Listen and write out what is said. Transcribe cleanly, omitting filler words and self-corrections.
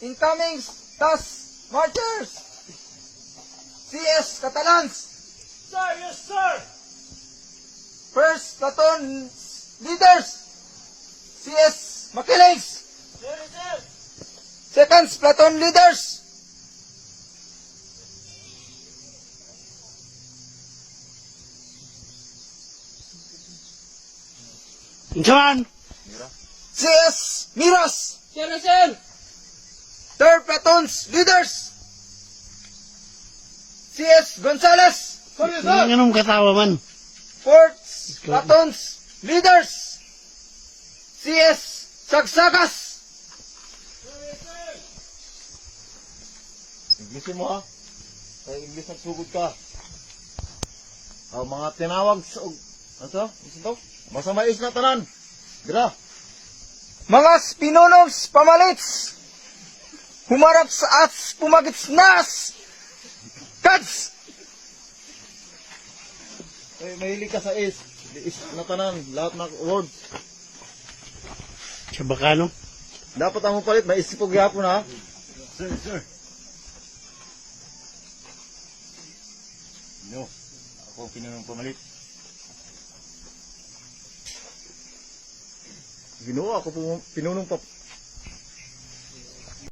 incoming task marchers, CS Catalans, Sir, yes, sir! first platoon leaders, CS Makilays, Sir, sir! second platoon leaders, Insan! CS Miras, Sir, sir! third platoon's leaders, CS Gonzales, Anong katawa man? fourth platoon's leaders, CS Sagsagas, Inglesin mo ha. Kaya Ingles nagsugod ka. Mga tinawag sa... Ano to? Ano to? Masamais na tanan. Gira. mga pinunogs pamalits, humarap sa ats pumagits nas, kads, Mahilig ka sa is. Is na tanan. Lahat na words. Sa Bacano? Dapat ang palit. May isipog yapon ha. Sir, sir. No. Ako ang pinunong pamalit. Ginoo ako pinunong